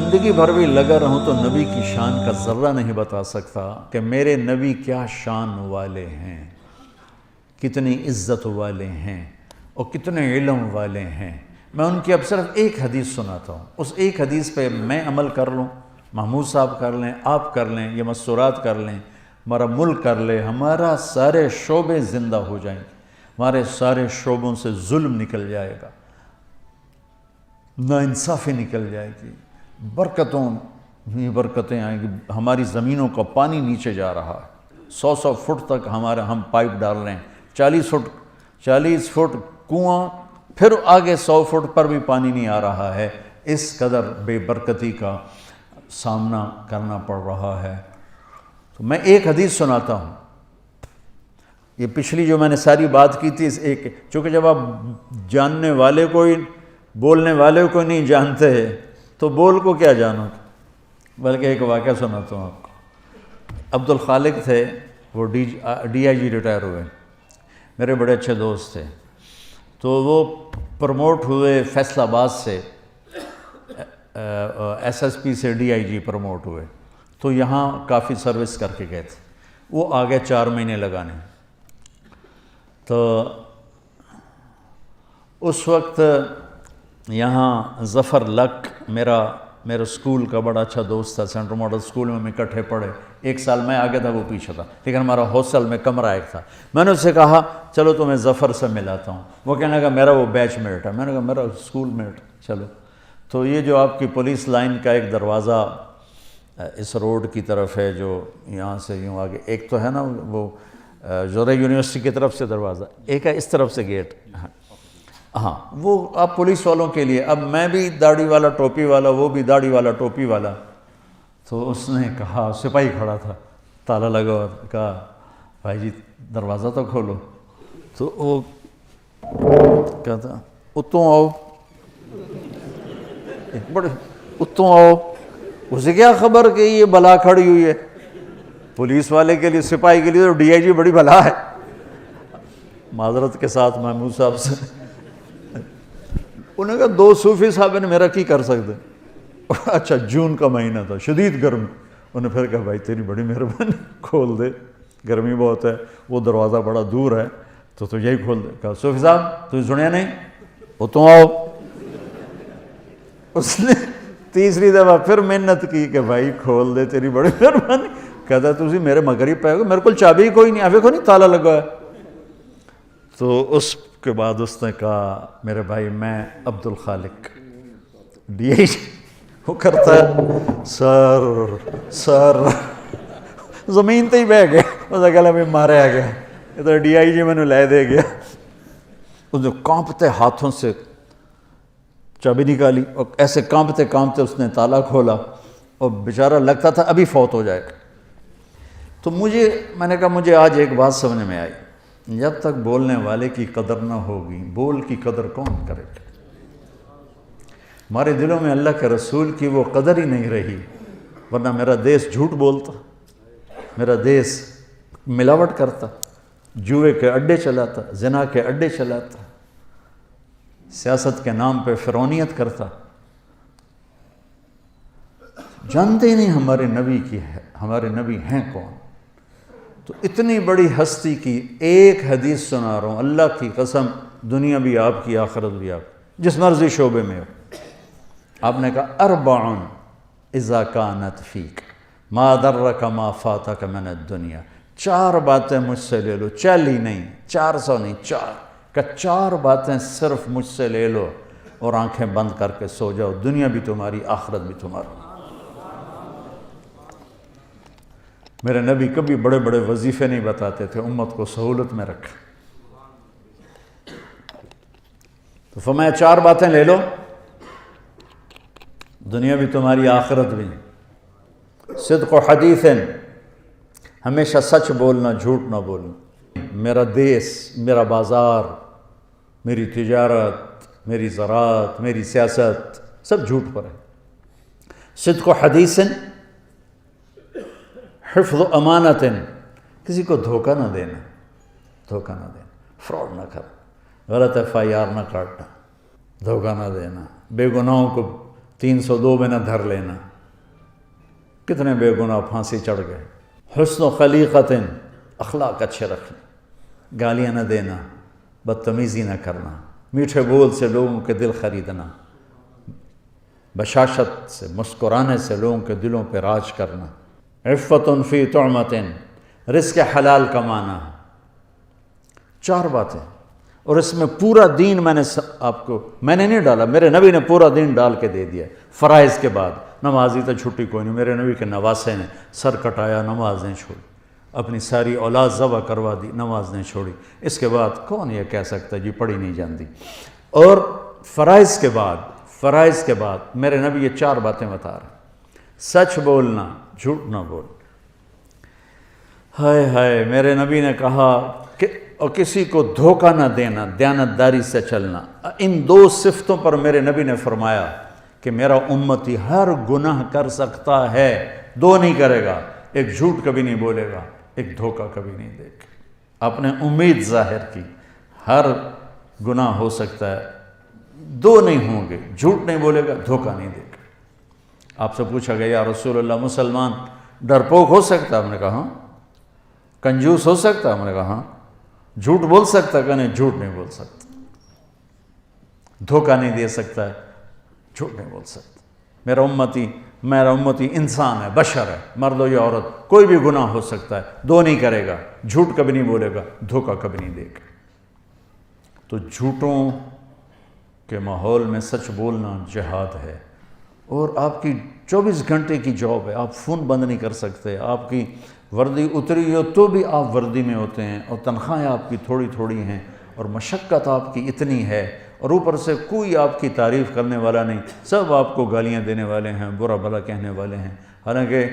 زندگی بھر بھی لگا رہوں تو نبی کی شان کا ذرہ نہیں بتا سکتا کہ میرے نبی کیا شان والے ہیں، کتنی عزت والے ہیں اور کتنے علم والے ہیں۔ میں ان کی اب صرف ایک حدیث سناتا ہوں، اس ایک حدیث پہ میں عمل کر لوں، محمود صاحب کر لیں، آپ کر لیں، یہ مستورات کر لیں، ہمارا ملک کر لے، ہمارا سارے شعبے زندہ ہو جائیں گے، ہمارے سارے شعبوں سے ظلم نکل جائے گا، ناانصافی نکل جائے گی، برکتوں ہی برکتیں آئیں گی۔ ہماری زمینوں کا پانی نیچے جا رہا ہے، 100 فٹ تک ہم پائپ ڈال رہے ہیں، 40 فٹ کنواں، پھر آگے 100 فٹ پر بھی پانی نہیں آ رہا ہے۔ اس قدر بے برکتی کا سامنا کرنا پڑ رہا ہے۔ تو میں ایک حدیث سناتا ہوں، یہ پچھلی جو میں نے ساری بات کی تھی، اس ایک، چونکہ جب آپ جاننے والے کو ہی، بولنے والے کو نہیں جانتے تو بول کو کیا جانو گے، بلکہ ایک واقعہ سناتا ہوں آپ کو۔ عبد الخالق تھے، وہ ڈی آئی جی ریٹائر ہوئے، میرے بڑے اچھے دوست تھے، تو وہ پروموٹ ہوئے فیصل آباد سے، ایس ایس پی سے ڈی آئی جی پروموٹ ہوئے، تو یہاں کافی سروس کر کے گئے تھے، وہ آگے 4 مہینے لگانے۔ تو اس وقت یہاں ظفر لک میرا اسکول کا بڑا اچھا دوست تھا، سینٹرل ماڈل اسکول میں ہم اکٹھے پڑھے، 1 سال میں آگے تھا، وہ پیچھے تھا، لیکن ہمارا ہاسٹل میں کمرہ ایک تھا۔ میں نے اس سے کہا چلو تمہیں ظفر سے ملاتا ہوں، وہ کہنے لگا میرا وہ بیچ میٹ ہے، میں نے کہا میرا اسکول میٹ، چلو۔ تو یہ جو آپ کی پولیس لائن کا ایک دروازہ اس روڈ کی طرف ہے، جو یہاں سے یوں آگے، ایک تو ہے نا وہ جوہر یونیورسٹی کی طرف سے دروازہ، ایک ہے اس طرف سے گیٹ، ہاں وہ آپ پولیس والوں کے لیے۔ اب میں بھی داڑھی والا ٹوپی والا، وہ بھی داڑھی والا ٹوپی والا، تو اس نے کہا، سپاہی کھڑا تھا، تالا لگا ہوا تھا، کہا بھائی جی دروازہ تو کھولو۔ تو وہ کہتا اتوں آؤ، بڑے اتوں آؤ، اسے کیا خبر کہ یہ بلا کھڑی ہوئی ہے، پولیس والے کے لیے، سپاہی کے لیے تو ڈی آئی جی بڑی بلا ہے۔ معذرت کے ساتھ محمود صاحب سے، انہوں نے کہا 2 صوفی صاحب نے میرا کی کر سکتے۔ اچھا جون کا مہینہ تھا، شدید گرم، انہوں نے پھر کہا بھائی تیری بڑی مہربانی، کھول دے، گرمی بہت ہے، وہ دروازہ بڑا دور ہے تو یہی کھول دے۔ کہا صوفی صاحب تجھے سنیا نہیں، وہ تو آؤ۔ اس نے تیسری دفعہ پھر محنت کی کہ بھائی کھول دے، تیری بڑی مہربانی۔ کہتا تجھے میرے مغرب پہ میرے کو چابی کوئی نہیں، آفے کو نہیں تالا لگا ہے۔ تو اس کے بعد اس نے کہا میرے بھائی میں عبد الخالق ڈی آئی جی، وہ کرتا ہے سر زمین تے ہی بہ گیا، اس نے کہا میں مارے آ گیا، یہ تو ڈی آئی جی میں نے لے دے گیا۔ اس نے کانپتے ہاتھوں سے چابی نکالی اور ایسے کانپتے کانپتے اس نے تالا کھولا، اور بیچارہ لگتا تھا ابھی فوت ہو جائے گا۔ تو میں نے کہا مجھے آج ایک بات سمجھ میں آئی، جب تک بولنے والے کی قدر نہ ہوگی، بول کی قدر کون کرے گا؟ ہمارے دلوں میں اللہ کے رسول کی وہ قدر ہی نہیں رہی، ورنہ میرا دیس جھوٹ بولتا، میرا دیس ملاوٹ کرتا، جوئے کے اڈے چلاتا، زنا کے اڈے چلاتا، سیاست کے نام پہ فرعونیت کرتا۔ جانتے ہی نہیں ہمارے نبی کی ہے، ہمارے نبی ہیں کون؟ تو اتنی بڑی ہستی کی ایک حدیث سنا رہا ہوں، اللہ کی قسم، دنیا بھی آپ کی، آخرت بھی آپ کی، جس مرضی شعبے میں ہو۔ آپ نے کہا 4 اذا کانت فیک ما درک ما فاتک من الدنیا، 4 باتیں مجھ سے لے لو، 40 نہیں، 400 نہیں، 4 کہ 4 باتیں صرف مجھ سے لے لو اور آنکھیں بند کر کے سو جاؤ، دنیا بھی تمہاری، آخرت بھی تمہاری۔ میرے نبی کبھی بڑے بڑے وظیفے نہیں بتاتے تھے، امت کو سہولت میں رکھا۔ تو فرمایا 4 باتیں لے لو، دنیا بھی تمہاری، آخرت بھی۔ صدق و حدیث، ہمیشہ سچ بولنا، جھوٹ نہ بولنا۔ میرا دیس، میرا بازار، میری تجارت، میری زراعت، میری سیاست، سب جھوٹ پر ہے۔ صدق و حدیث، حفظ امانت، کسی کو دھوکہ نہ دینا، فراڈ نہ کرنا، غلط ایف آئی آر نہ کاٹنا، دھوکہ نہ دینا، بے گناہوں کو 302 میں نہ دھر لینا، کتنے بے گناہ پھانسی چڑھ گئے۔ حسن و خلیقت، اخلاق اچھے رکھنا، گالیاں نہ دینا، بدتمیزی نہ کرنا، میٹھے بول سے لوگوں کے دل خریدنا، بشاشت سے مسکرانے سے لوگوں کے دلوں پہ راج کرنا، عفت فی طعمت، رزق حلال کمانا۔ 4 باتیں، اور اس میں پورا دین میں نے نہیں ڈالا، میرے نبی نے پورا دین ڈال کے دے دیا۔ فرائض کے بعد نمازی تو چھٹی کوئی نہیں، میرے نبی کے نواسے نے سر کٹایا، نماز نہیں چھوڑی، اپنی ساری اولاد ذبح کروا دی، نماز نہیں چھوڑی۔ اس کے بعد کون یہ کہہ سکتا جی پڑھی نہیں جانتی؟ اور فرائض کے بعد میرے نبی یہ 4 باتیں بتا رہے ہیں۔ سچ بولنا، جھوٹ نہ بول۔ ہائے ہائے، میرے نبی نے کہا کہ اور کسی کو دھوکہ نہ دینا، دیانتداری سے چلنا۔ ان 2 صفتوں پر میرے نبی نے فرمایا کہ میرا امتی ہر گناہ کر سکتا ہے، 2 نہیں کرے گا، ایک جھوٹ کبھی نہیں بولے گا، ایک دھوکہ کبھی نہیں دے گا۔ آپ نے امید ظاہر کی، ہر گناہ ہو سکتا ہے، 2 نہیں ہوں گے، جھوٹ نہیں بولے گا، دھوکہ نہیں دے گا۔ آپ سے پوچھا گیا یا رسول اللہ مسلمان ڈرپوک ہو سکتا ہے؟ ہم نے کہا ہاں۔ کنجوس ہو سکتا ہے؟ ہم نے کہا ہاں۔ جھوٹ بول سکتا ہے؟ کہ نہیں، جھوٹ نہیں بول سکتا۔ دھوکہ نہیں دے سکتا ہے، جھوٹ نہیں بول سکتا۔ میرا امتی انسان ہے، بشر ہے، مرد ہو یا عورت، کوئی بھی گناہ ہو سکتا ہے، 2 نہیں کرے گا، جھوٹ کبھی نہیں بولے گا، دھوکہ کبھی نہیں دے گا۔ تو جھوٹوں کے ماحول میں سچ بولنا جہاد ہے، اور آپ کی 24 گھنٹے کی جاب ہے، آپ فون بند نہیں کر سکتے، آپ کی وردی اتری ہو تو بھی آپ وردی میں ہوتے ہیں، اور تنخواہیں آپ کی تھوڑی تھوڑی ہیں، اور مشقت آپ کی اتنی ہے، اور اوپر سے کوئی آپ کی تعریف کرنے والا نہیں، سب آپ کو گالیاں دینے والے ہیں، برا بھلا کہنے والے ہیں۔ حالانکہ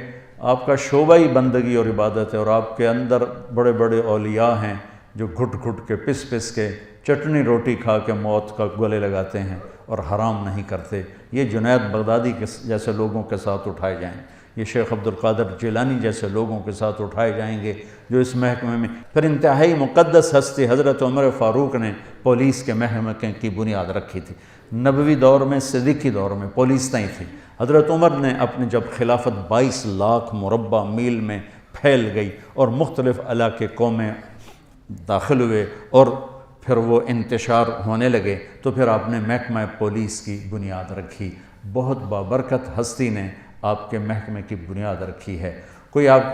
آپ کا شعبہ ہی بندگی اور عبادت ہے، اور آپ کے اندر بڑے بڑے اولیاء ہیں جو گھٹ گھٹ کے پس کے چٹنی روٹی کھا کے موت کا گلے لگاتے ہیں اور حرام نہیں کرتے۔ یہ جنید بغدادی کے جیسے لوگوں کے ساتھ اٹھائے جائیں، یہ شیخ عبد القادر جیلانی جیسے لوگوں کے ساتھ اٹھائے جائیں گے جو اس محکمے میں۔ پھر انتہائی مقدس ہستی حضرت عمر فاروق نے پولیس کے محکمے کی بنیاد رکھی تھی۔ نبوی دور میں، صدیقی دور میں پولیس نہیں تھی۔ حضرت عمر نے اپنی جب خلافت 22 لاکھ مربع میل میں پھیل گئی اور مختلف علاقے قومیں داخل ہوئے اور پھر وہ انتشار ہونے لگے، تو پھر آپ نے محکمہ پولیس کی بنیاد رکھی۔ بہت بابرکت ہستی نے آپ کے محکمے کی بنیاد رکھی ہے۔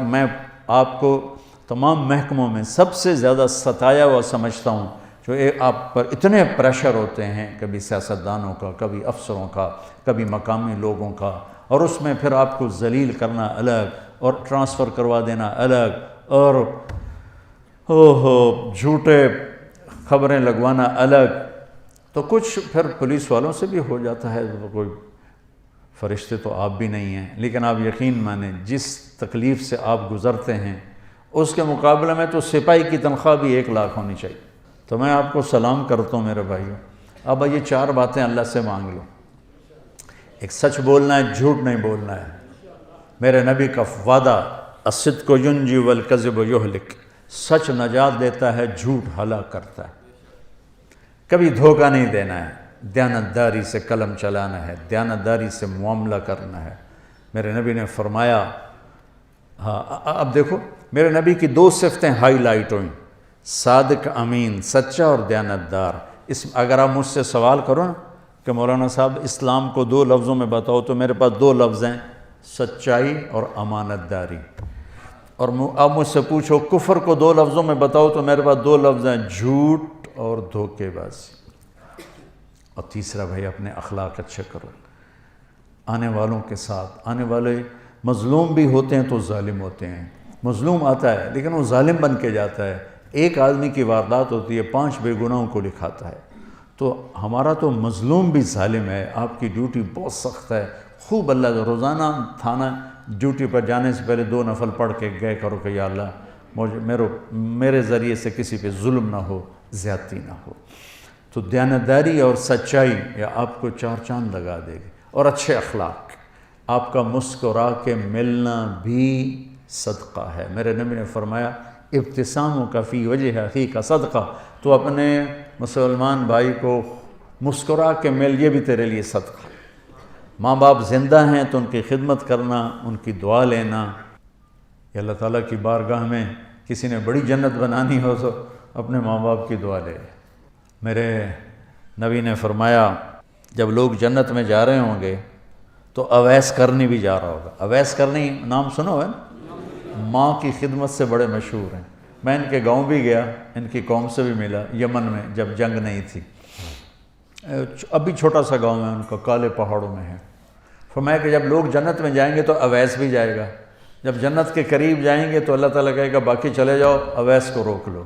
میں آپ کو تمام محکموں میں سب سے زیادہ ستایا ہوا سمجھتا ہوں، جو آپ پر اتنے پریشر ہوتے ہیں، کبھی سیاستدانوں کا، کبھی افسروں کا، کبھی مقامی لوگوں کا، اور اس میں پھر آپ کو ذلیل کرنا الگ اور ٹرانسفر کروا دینا الگ، اور جھوٹے خبریں لگوانا الگ۔ تو کچھ پھر پولیس والوں سے بھی ہو جاتا ہے، کوئی فرشتے تو آپ بھی نہیں ہیں، لیکن آپ یقین مانیں جس تکلیف سے آپ گزرتے ہیں اس کے مقابلے میں تو سپاہی کی تنخواہ بھی 1 لاکھ ہونی چاہیے۔ تو میں آپ کو سلام کرتا ہوں میرے بھائیوں۔ اب یہ 4 باتیں اللہ سے مانگ لو۔ ایک سچ بولنا ہے، جھوٹ نہیں بولنا ہے۔ میرے نبی کا وعدہ، الصدق ینجی والکذب یہلک، سچ نجات دیتا ہے، جھوٹ ہلاک کرتا ہے۔ کبھی دھوکہ نہیں دینا ہے، دیانتداری سے قلم چلانا ہے، دیانتداری سے معاملہ کرنا ہے۔ میرے نبی نے فرمایا، اب دیکھو میرے نبی کی 2 صفتیں ہائی لائٹ ہوئیں، صادق امین، سچا اور دیانتدار۔ اگر آپ مجھ سے سوال کرو نا کہ مولانا صاحب اسلام کو 2 لفظوں میں بتاؤ، تو میرے پاس 2 لفظ ہیں، سچائی اور امانت داری۔ اور آپ مجھ سے پوچھو کفر کو 2 لفظوں میں بتاؤ، تو میرے پاس 2 لفظ ہیں، جھوٹ اور دھوکے بازی۔ اور تیسرا بھائی اپنے اخلاق اچھے کرو، آنے والوں کے ساتھ۔ آنے والے مظلوم بھی ہوتے ہیں تو ظالم ہوتے ہیں، مظلوم آتا ہے لیکن وہ ظالم بن کے جاتا ہے۔ ایک آدمی کی واردات ہوتی ہے، 5 بے گناہوں کو لکھاتا ہے۔ تو ہمارا تو مظلوم بھی ظالم ہے۔ آپ کی ڈیوٹی بہت سخت ہے، خوب اللہ روزانہ تھانہ ڈیوٹی پر جانے سے پہلے 2 نفل پڑھ کے گئے کرو کہ یا اللہ میرے ذریعے سے کسی پہ ظلم نہ ہو، زیادتی نہ ہو۔ تو دیانتداری اور سچائی یہ آپ کو 4 چاند لگا دے گی، اور اچھے اخلاق۔ آپ کا مسکرا کے ملنا بھی صدقہ ہے۔ میرے نبی نے فرمایا ابتساموں کا فی وجہ اخیک کا صدقہ، تو اپنے مسلمان بھائی کو مسکرا کے مل، یہ بھی تیرے لیے صدقہ۔ ماں باپ زندہ ہیں تو ان کی خدمت کرنا، ان کی دعا لینا. کہ اللہ تعالیٰ کی بارگاہ میں کسی نے بڑی جنت بنانی ہو تو اپنے ماں باپ کی دعا لے. میرے نبی نے فرمایا جب لوگ جنت میں جا رہے ہوں گے تو اویس کرنی بھی جا رہا ہوگا. اویس کرنی نام سنو ہے نا؟ ماں کی خدمت سے بڑے مشہور ہیں. میں ان کے گاؤں بھی گیا، ان کی قوم سے بھی ملا یمن میں جب جنگ نہیں تھی. ابھی چھوٹا سا گاؤں ہے ان کا، کالے پہاڑوں میں ہے. فرمایا کہ جب لوگ جنت میں جائیں گے تو اویس بھی جائے گا. جب جنت کے قریب جائیں گے تو اللہ تعالیٰ کہے گا باقی چلے جاؤ، اویس کو روک لو.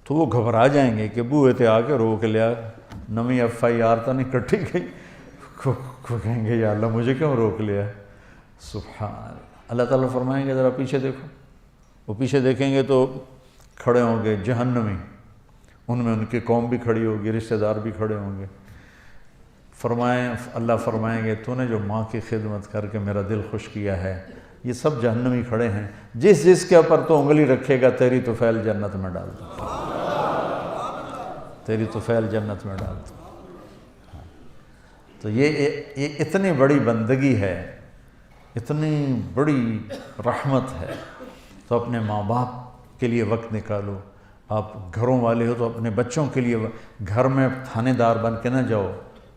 تو وہ گھبرا جائیں گے کہ بوئے تے آ کے روک لیا، نمی FIR تو نہیں کٹی گئی. کہیں گے یا اللہ مجھے کیوں روک لیا. سبحان اللہ تعالیٰ فرمائیں گے ذرا پیچھے دیکھو. وہ پیچھے دیکھیں گے تو کھڑے ہوں گے جہنمی، ان میں ان کی قوم بھی کھڑی ہوگی، رشتہ دار بھی کھڑے ہوں گے. اللہ فرمائیں گے تو نے جو ماں کی خدمت کر کے میرا دل خوش کیا ہے، یہ سب جہنمی کھڑے ہیں، جس کے اوپر تو انگلی رکھے گا تیری طفیل جنت میں ڈال دو، تیری طفیل جنت میں ڈال دو. تو یہ اتنی بڑی بندگی ہے، اتنی بڑی رحمت ہے. تو اپنے ماں باپ کے لیے وقت نکالو. آپ گھروں والے ہو تو اپنے بچوں کے لیے گھر میں تھانے دار بن کے نہ جاؤ،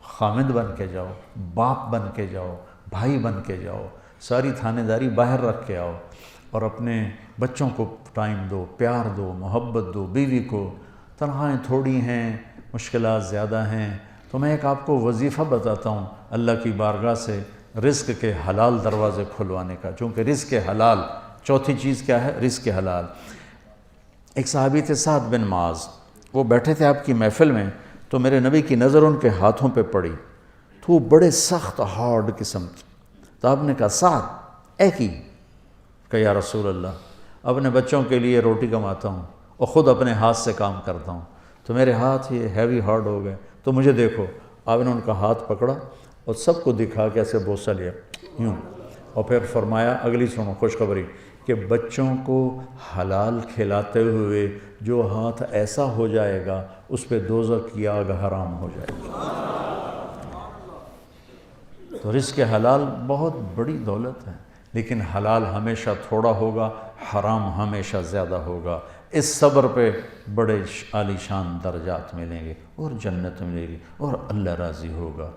خامد بن کے جاؤ، باپ بن کے جاؤ، بھائی بن کے جاؤ. ساری تھانے داری باہر رکھ کے آؤ اور اپنے بچوں کو ٹائم دو، پیار دو، محبت دو. بیوی کو تنخواہیں تھوڑی ہیں، مشکلات زیادہ ہیں، تو میں ایک آپ کو وظیفہ بتاتا ہوں اللہ کی بارگاہ سے رزق کے حلال دروازے کھلوانے کا. چونکہ رزق حلال، چوتھی چیز کیا ہے؟ رزق حلال. ایک صحابی تھے سعد بن معاذ، وہ بیٹھے تھے آپ کی محفل میں، تو میرے نبی کی نظر ان کے ہاتھوں پہ پڑی تو وہ بڑے سخت ہارڈ قسم کی. تو آپ نے کہا سعد اے کی کہ یا رسول اللہ اپنے بچوں کے لیے روٹی کماتا ہوں اور خود اپنے ہاتھ سے کام کرتا ہوں، تو میرے ہاتھ یہ ہیوی ہارڈ ہو گئے، تو مجھے دیکھو. آپ نے ان کا ہاتھ پکڑا اور سب کو دکھا کے ایسے بوسہ لیا یوں، اور پھر فرمایا اگلی سنو خوشخبری کہ بچوں کو حلال کھلاتے ہوئے جو ہاتھ ایسا ہو جائے گا اس پہ دوزخ کی آگ حرام ہو جائے گی. تو رزق حلال بہت بڑی دولت ہے، لیکن حلال ہمیشہ تھوڑا ہوگا، حرام ہمیشہ زیادہ ہوگا. اس صبر پہ بڑے عالی شان درجات ملیں گے اور جنت ملے گی اور اللہ راضی ہوگا.